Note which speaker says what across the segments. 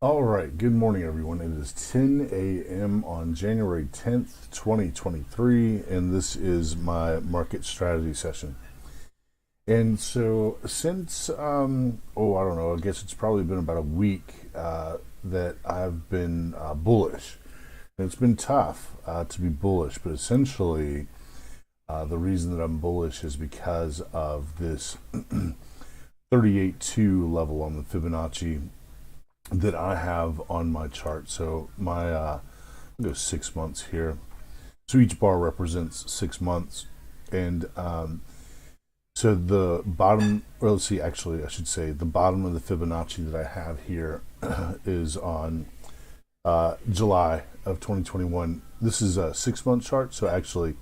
Speaker 1: All right, good morning, everyone. It is 10 a.m. on January 10th, 2023, and this is my market strategy session. And so, since, I don't know, I guess it's probably been about a week that I've been bullish. And it's been tough to be bullish, but essentially, the reason that I'm bullish is because of this 38.2 level on the Fibonacci that I have on my chart. So my I'll go 6 months here. So each bar represents 6 months, and so the bottom, or let's see, actually I should say the bottom of the Fibonacci that I have here is on July of 2021. This is a 6 month chart, so actually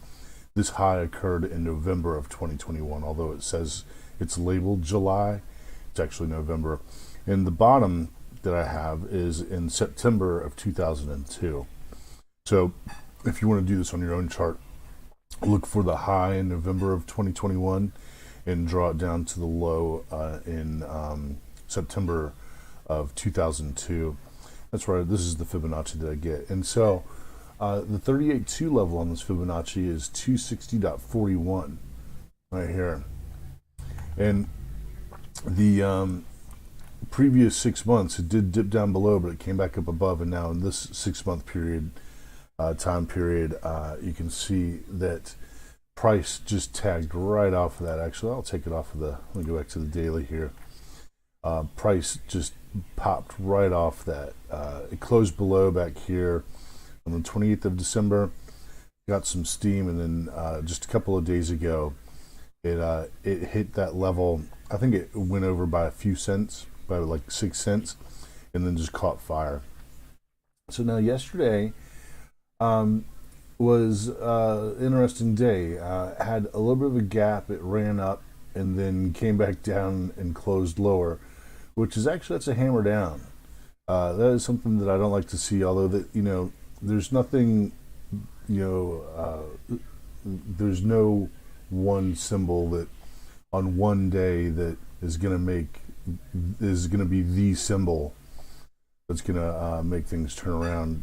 Speaker 1: this high occurred in November of 2021. Although it says it's labeled July, it's actually November. And the bottom that I have is in September of 2002. So if you want to do this on your own chart, look for the high in November of 2021 and draw it down to the low in September of 2002. That's right, this is the Fibonacci that I get. And so the 38.2 level on this Fibonacci is 260.41 right here. And the previous 6 months, it did dip down below, but it came back up above, and now in this 6 month period, time period, you can see that price just tagged right off of that. Actually, I'll take it off of the, let me go back to the daily here. Price just popped right off that. It closed below back here on the 28th of December, got some steam, and then just a couple of days ago, it hit that level. I think it went over by a few cents, by like 6 cents, and then just caught fire. So now yesterday was an interesting day. Had a little bit of a gap. It ran up and then came back down and closed lower, which is actually, that's a hammer down. That is something that I don't like to see, although that, there's nothing, there's no one symbol that on one day that is going to be the symbol that's going to make things turn around.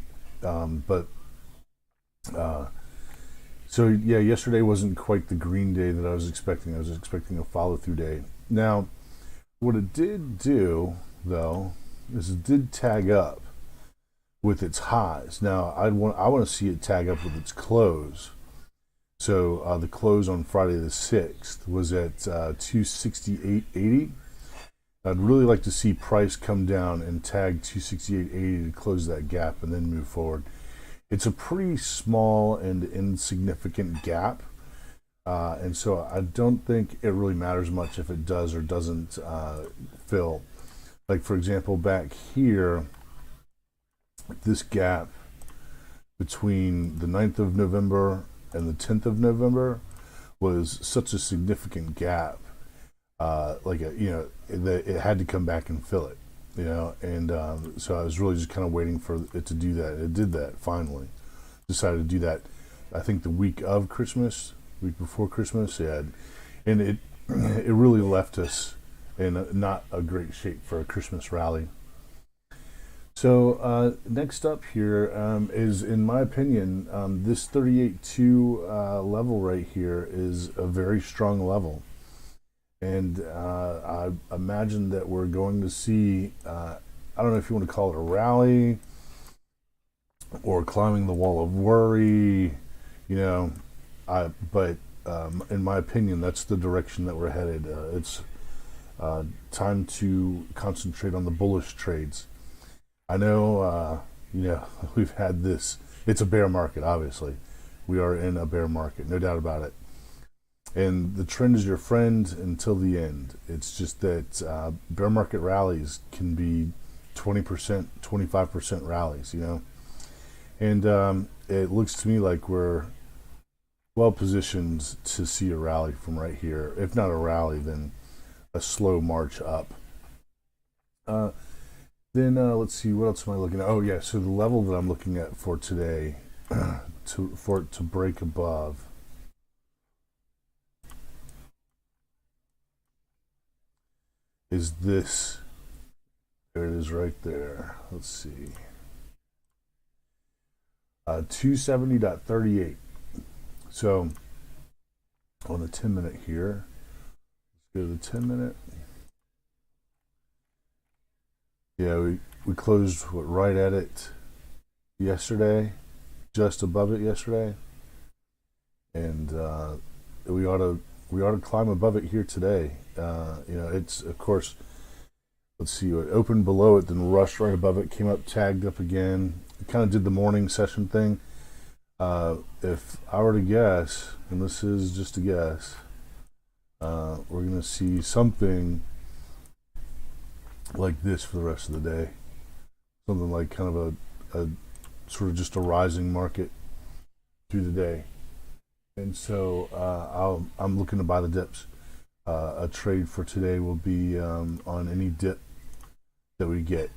Speaker 1: So yeah, yesterday wasn't quite the green day that I was expecting. I was expecting a follow-through day. Now, what it did do, though, is it did tag up with its highs. Now, I want to see it tag up with its close. So the close on Friday the 6th was at 268.80. I'd really like to see price come down and tag 268.80 to close that gap and then move forward. It's a pretty small and insignificant gap, and so I don't think it really matters much if it does or doesn't fill. Like, for example, back here, this gap between the 9th of November and the 10th of November was such a significant gap, that it had to come back and fill it, and so I was really just kind of waiting for it to do that. It did that finally. Decided to do that, I think the week before Christmas, yeah, and it really left us in not a great shape for a Christmas rally. So next up here is, in my opinion, this 38.2 level right here is a very strong level. And I imagine that we're going to see, I don't know if you want to call it a rally or climbing the wall of worry, but in my opinion, that's the direction that we're headed. It's time to concentrate on the bullish trades. I know, we've had this. It's a bear market, obviously. We are in a bear market, no doubt about it. And the trend is your friend until the end. It's just that bear market rallies can be 20%, 25% rallies, And it looks to me like we're well positioned to see a rally from right here. If not a rally, then a slow march up. Then let's see, what else am I looking at? Oh yeah, so the level that I'm looking at for today, for it to break above, is this There it is right there. Let's see. 270.38. So on the 10-minute here, let's go to the 10-minute. Yeah, we closed right at it yesterday, just above it yesterday, and we ought to climb above it here today. It's, of course, let's see, it opened below it, then rushed right above it, came up, tagged up again. It kind of did the morning session thing. If I were to guess, and this is just a guess, we're going to see something like this for the rest of the day. Something like kind of a sort of just a rising market through the day. And so I'm looking to buy the dips. A trade for today will be on any dip that we get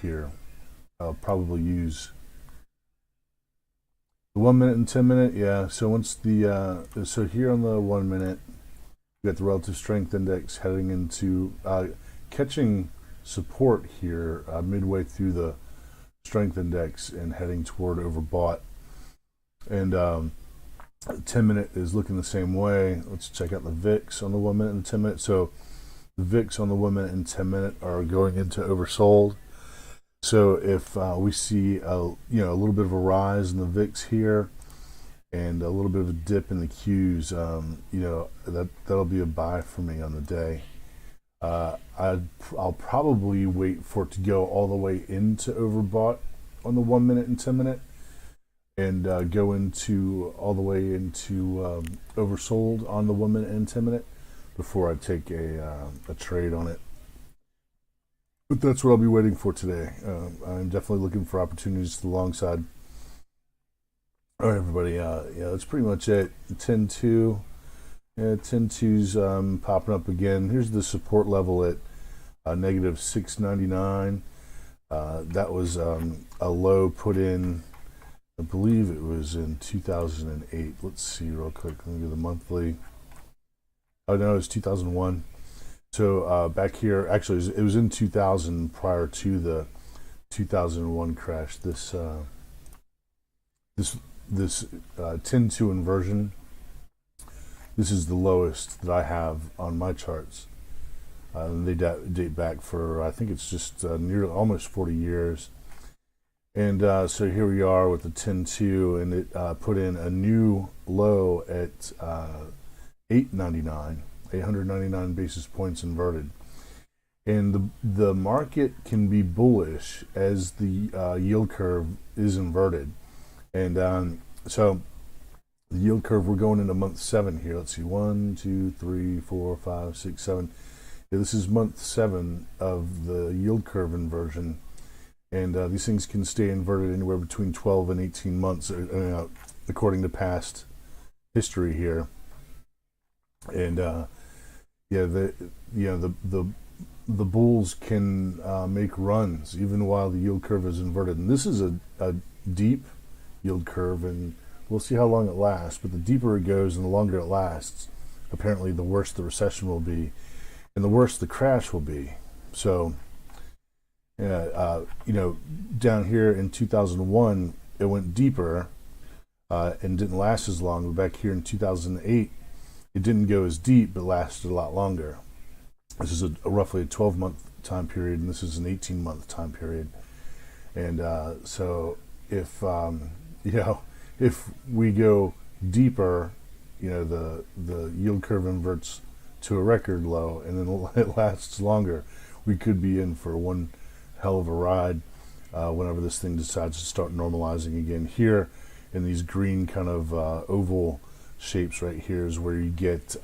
Speaker 1: here. I'll probably use the 1 minute and 10-minute. Yeah, so once so here on the 1 minute, we got the relative strength index heading into catching support here midway through the strength index and heading toward overbought. And 10-minute is looking the same way. Let's check out the VIX on the 1 minute and 10-minute. So the VIX on the 1 minute and 10-minute are going into oversold. So if we see a little bit of a rise in the VIX here and a little bit of a dip in the Qs, that'll be a buy for me on the day. I'll probably wait for it to go all the way into overbought on the 1 minute and 10-minute, and go into all the way into oversold on the 1 minute and 10-minute before I take a trade on it. But that's what I'll be waiting for today. I'm definitely looking for opportunities to the long side. All right, everybody. That's pretty much it. 10-2. Yeah, 10-2's popping up again. Here's the support level at negative 699. That was a low put in, I believe it was in 2008. Let's see real quick. Let me do the monthly. Oh, no, it was 2001. So back here, actually, it was in 2000 prior to the 2001 crash. This 10-2 inversion. This is the lowest that I have on my charts. They date back for, I think it's just nearly almost 40 years. And so here we are with the 10-2, and it put in a new low at 899 basis points inverted. And the market can be bullish as the yield curve is inverted. And so the yield curve, we're going into month 7 here. Let's see, 1, 2, 3, 4, 5, 6, 7. Yeah, this is month 7 of the yield curve inversion. And these things can stay inverted anywhere between 12 and 18 months, according to past history here. And the bulls can make runs even while the yield curve is inverted. And this is a deep yield curve, and we'll see how long it lasts. But the deeper it goes and the longer it lasts, apparently the worse the recession will be, and the worse the crash will be. So, down here in 2001, it went deeper and didn't last as long. But back here in 2008, it didn't go as deep, but lasted a lot longer. This is roughly a 12-month time period, and this is an 18-month time period. And so if we go deeper, the yield curve inverts to a record low, and then it lasts longer, we could be in for one hell of a ride whenever this thing decides to start normalizing again. Here in these green kind of oval shapes right here is where you get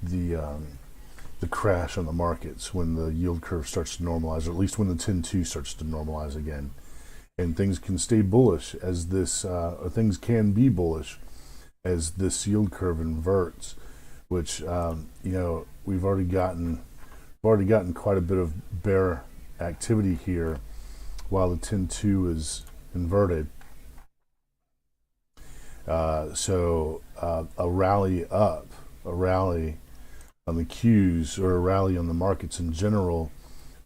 Speaker 1: the crash on the markets, when the yield curve starts to normalize, or at least when the 10-2 starts to normalize again. And things can stay bullish as this, or things can be bullish as this yield curve inverts, which we've already gotten quite a bit of bear activity here while the 10-2 is inverted. So a rally up, a rally on the Qs, or a rally on the markets in general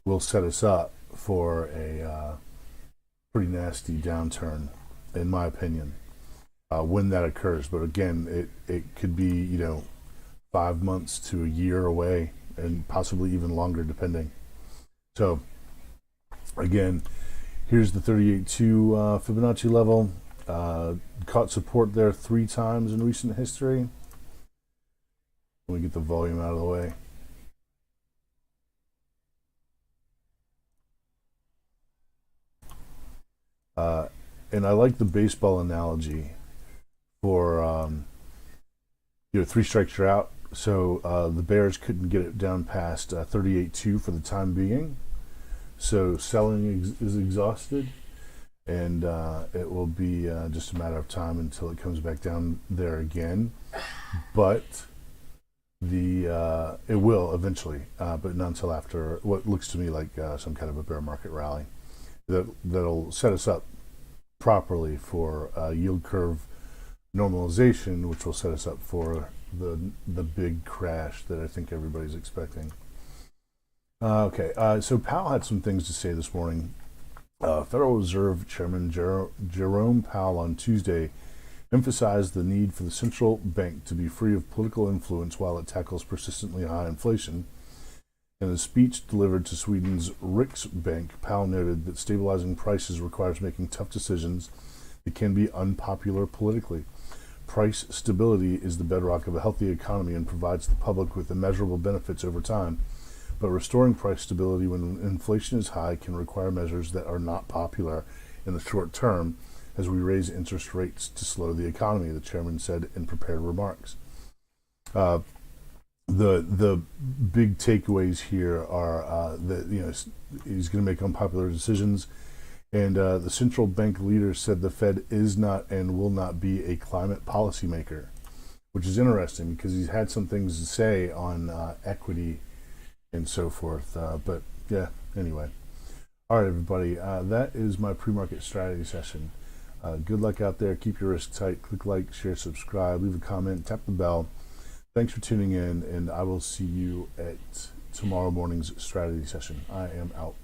Speaker 1: will set us up for a pretty nasty downturn, in my opinion, when that occurs. But again, it could be 5 months to a year away, and possibly even longer, depending. So again, here's the 38.2 Fibonacci level. Caught support there 3 times in recent history. Let me get the volume out of the way. And I like the baseball analogy for 3 strikes you're out. So the Bears couldn't get it down past 38.2 for the time being. So selling is exhausted, and it will be just a matter of time until it comes back down there again. But it will eventually, but not until after what looks to me like some kind of a bear market rally that'll set us up properly for yield curve normalization, which will set us up for the big crash that I think everybody's expecting. So Powell had some things to say this morning. Federal Reserve Chairman Jerome Powell on Tuesday emphasized the need for the central bank to be free of political influence while it tackles persistently high inflation. In a speech delivered to Sweden's Riksbank, Powell noted that stabilizing prices requires making tough decisions that can be unpopular politically. Price stability is the bedrock of a healthy economy and provides the public with immeasurable benefits over time. But restoring price stability when inflation is high can require measures that are not popular in the short term as we raise interest rates to slow the economy, the chairman said in prepared remarks. The big takeaways here are that he's going to make unpopular decisions, and the central bank leader said the Fed is not and will not be a climate policymaker, which is interesting because he's had some things to say on equity and so forth. But yeah, anyway. All right, everybody. That is my pre-market strategy session. Good luck out there. Keep your risk tight. Click like, share, subscribe, leave a comment, tap the bell. Thanks for tuning in, and I will see you at tomorrow morning's strategy session. I am out.